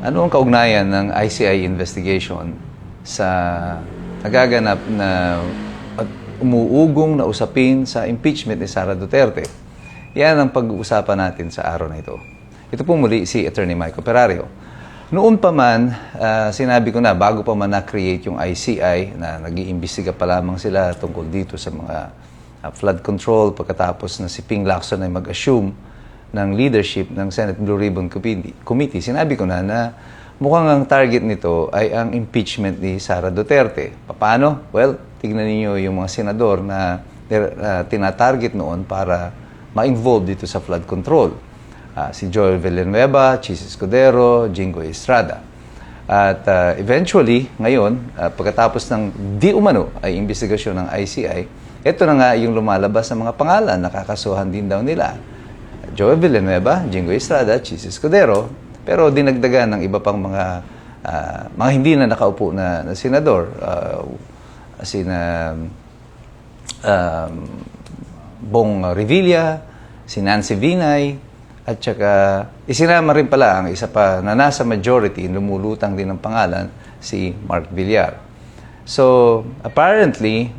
Ano ang kaugnayan ng ICI investigation sa nagaganap na at umuugong na usapin sa impeachment ni Sara Duterte? Yan ang pag-uusapan natin sa araw na ito. Ito po muli si Attorney Michael Perario. Noon pa man, sinabi ko na, bago pa man na-create yung ICI, na nag-iimbestiga pa lamang sila tungkol dito sa mga flood control, pagkatapos na si Ping Lacson ay mag-assume ng leadership ng Senate Blue Ribbon Committee, sinabi ko na mukhang ang target nito ay ang impeachment ni Sara Duterte. Paano? Well, tignan niyo yung mga senador na tinatarget noon para ma-involve dito sa flood control. Si Joel Villanueva, Chis Escudero, Jinggoy Estrada. At eventually, ngayon, pagkatapos ng di umano ay investigasyon ng ICI, ito na nga yung lumalabas ng mga pangalan, nakakasuhan din daw nila. Joel Villanueva, Jinggoy Estrada, Chis Escudero, pero dinagdagan ng iba pang mga hindi na nakaupo na senador, Bong Revilla, si Nancy Binay, at saka isinama rin pala ang isa pa na nasa majority, lumulutang din ng pangalan, si Mark Villar. So, apparently,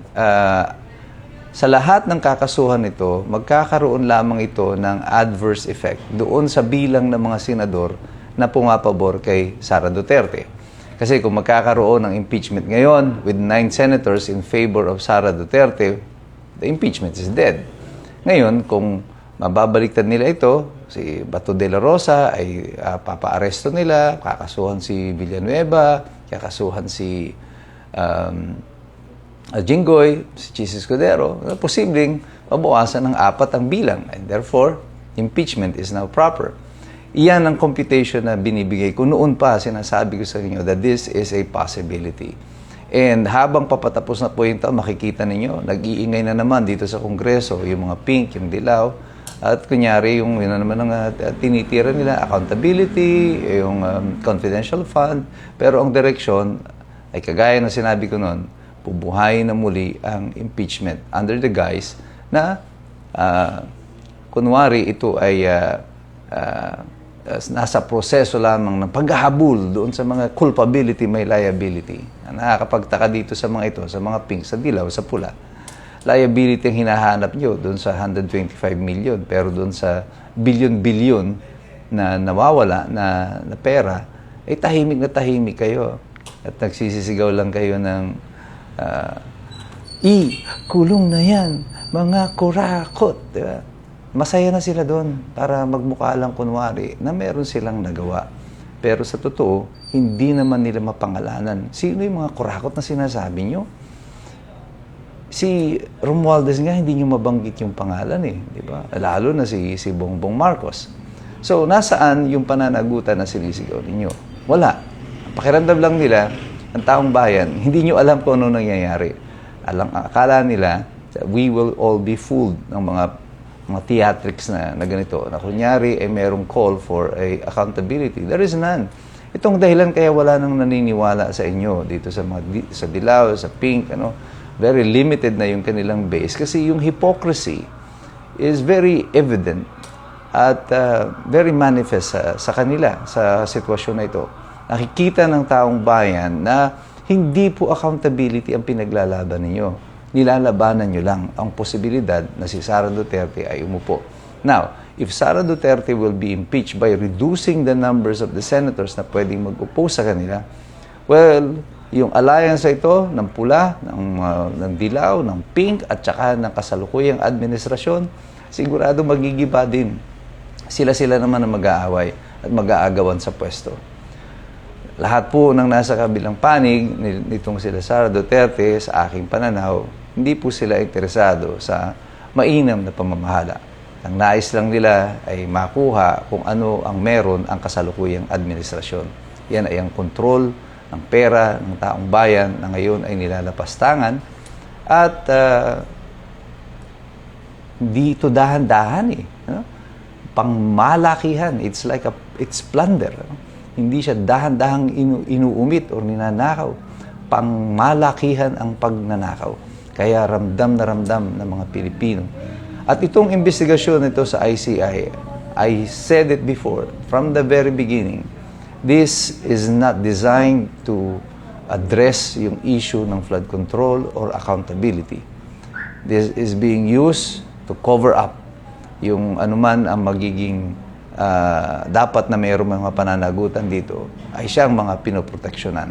sa lahat ng kakasuhan nito, magkakaroon lamang ito ng adverse effect doon sa bilang ng mga senador na pumapabor kay Sara Duterte. Kasi kung magkakaroon ng impeachment ngayon with 9 senators in favor of Sara Duterte, the impeachment is dead. Ngayon, kung mababaliktad nila ito, si Bato de la Rosa ay papa-aresto nila, kakasuhan si Villanueva, kakasuhan si Jinggoy, si Chis Escudero, posibleng mabawasan ng 4 ang bilang. And therefore, impeachment is now proper. Iyan ang computation na binibigay ko. Noon pa, sinasabi ko sa inyo that this is a possibility. And habang papatapos na po yung taon, makikita ninyo, nag-iingay na naman dito sa Kongreso, yung mga pink, yung dilaw, at kunyari, yung yun na naman ang tinitira nila, accountability, yung confidential fund, pero ang direksyon ay kagaya na sinabi ko noon, bubuhayin na muli ang impeachment under the guise na kunwari ito ay nasa proseso lamang ng paghahabol doon sa mga culpability, may liability. Nakakapagtaka dito sa mga ito, sa mga pink, sa dilaw, sa pula. Liability ang hinahanap nyo doon sa 125 million, pero doon sa billion-billion na nawawala na pera, ay tahimik na tahimik kayo. At nagsisisigaw lang kayo ng kulong na yan, mga kurakot. Diba? Masaya na sila doon para magmukha lang kunwari na meron silang nagawa. Pero sa totoo, hindi naman nila mapangalanan. Sino yung mga kurakot na sinasabi nyo? Si Romualdez nga, hindi nyo mabanggit yung pangalan eh. Diba? Lalo na si Bongbong Marcos. So, nasaan yung pananagutan na sinisigaw ninyo? Wala. Pakiramdam lang nila, ang taong bayan, hindi nyo alam kung ano nangyayari. Akala nila, we will all be fooled ng mga theatrics na ganito. Na kunyari, merong call for accountability. There is none. Itong dahilan kaya wala nang naniniwala sa inyo dito sa dilaw, sa pink, very limited na yung kanilang base. Kasi yung hypocrisy is very evident at very manifest sa kanila sa sitwasyon na ito. Nakikita ng taong bayan na hindi po accountability ang pinaglalaban ninyo. Nilalabanan nyo lang ang posibilidad na si Sara Duterte ay umupo. Now, if Sara Duterte will be impeached by reducing the numbers of the senators na pwedeng mag-upo sa kanila, well, yung alliance ito ng pula, ng dilaw, ng pink, at saka ng kasalukuyang administrasyon, sigurado magigiba din. Sila-sila naman ang mag-aaway at mag-aagawan sa pwesto. Lahat po ng nasa kabilang panig nitong sila Sara Duterte, sa aking pananaw, hindi po sila interesado sa mainam na pamamahala. Ang nais lang nila ay makuha kung ano ang meron ang kasalukuyang administrasyon. Yan ay ang kontrol ng pera ng taong bayan na ngayon ay nilalapastangan at hindi ito dahan-dahan eh. Pangmalakihan. It's plunder. Hindi siya dahan-dahang inuumit o ninanakaw. Pangmalakihan ang pagnanakaw. Kaya ramdam na ramdam ng mga Pilipino. At itong investigasyon nito sa ICI, I said it before, from the very beginning, This is not designed to address yung issue ng flood control or accountability. This is being used to cover up yung anuman ang magiging dapat na mayroong mga pananagutan dito ay siyang mga pinoproteksyonan.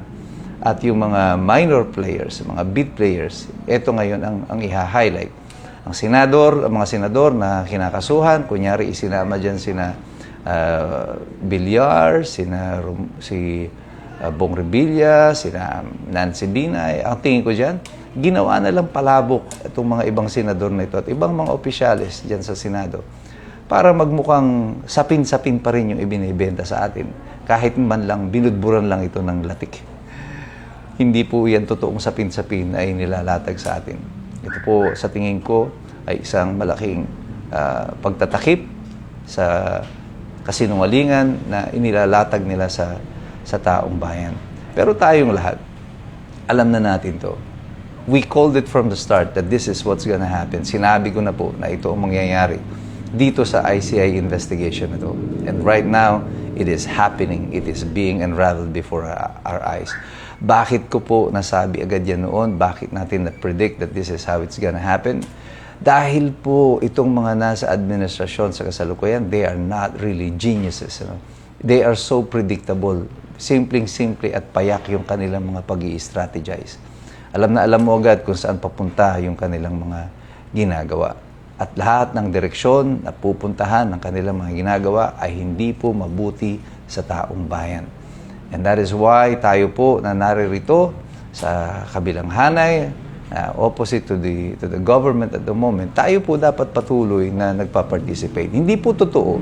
At yung mga minor players, mga bit players, ito ngayon ang i-highlight. Ang mga senador na kinakasuhan, kunyari isinama dyan sina Villar, si Bong Revilla, sina Nancy Binay, ang tingin ko dyan, ginawa na lang palabok itong mga ibang senador na ito at ibang mga opisyalis dyan sa Senado para magmukhang sapin-sapin pa rin yung ibinibenta sa atin kahit man lang binudburan lang ito ng latik. Hindi po yan totoong sapin-sapin ay nilalatag sa atin. Ito po sa tingin ko ay isang malaking pagtatakip sa kasinungalingan na inilalatag nila sa taong bayan. Pero tayong lahat, alam na natin to. We called it from the start that this is what's gonna happen. Sinabi ko na po na ito ang mangyayari dito sa ICI investigation na to. And right now, it is happening. It is being unraveled before our eyes. Bakit ko po nasabi agad yan noon? Bakit natin na-predict that this is how it's gonna happen? Dahil po itong mga nasa administrasyon sa kasalukuyan, they are not really geniuses. You know? They are so predictable. Simpleng-simple at payak yung kanilang mga pag-i-strategize. Alam na alam mo agad kung saan papunta yung kanilang mga ginagawa. At lahat ng direksyon na pupuntahan ng kanilang mga ginagawa ay hindi po mabuti sa taong bayan. And that is why tayo po na naririto sa kabilang hanay, opposite to the government at the moment, tayo po dapat patuloy na nagpa-participate. Hindi po totoo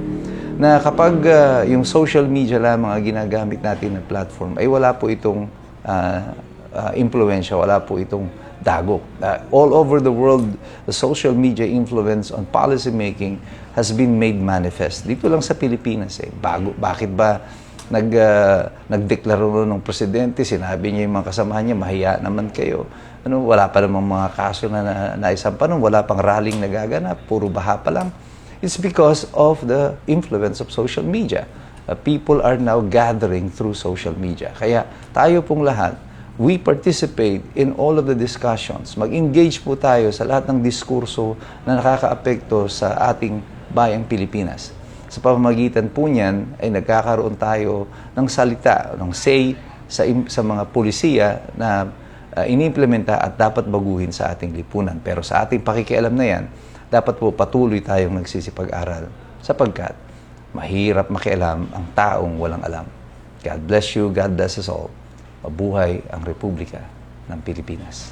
na kapag yung social media lang mga ginagamit natin na platform, ay wala po itong impluensya, wala po itong dagok. All over the world, the social media influence on policy making has been made manifest. Dito lang sa Pilipinas bakit ba nagdeklarado ng presidente, sinabi niya yung mga kasamahan niya, mahiya naman kayo. Wala pa namang mga kaso na naisampa nun, wala pang rallying nagaganap, puro baha pa lang. It's because of the influence of social media. People are now gathering through social media. Kaya tayo pong lahat, we participate in all of the discussions. Mag-engage po tayo sa lahat ng diskurso na nakakaapekto sa ating bayang Pilipinas. Sa pamamagitan po niyan ay nagkakaroon tayo ng salita, ng say sa mga pulisiya na inimplementa at dapat baguhin sa ating lipunan. Pero sa ating pakikialam na yan, dapat po patuloy tayong nagsisipag-aral sapagkat mahirap makialam ang taong walang alam. God bless you, God bless us all. Mabuhay ang Republika ng Pilipinas.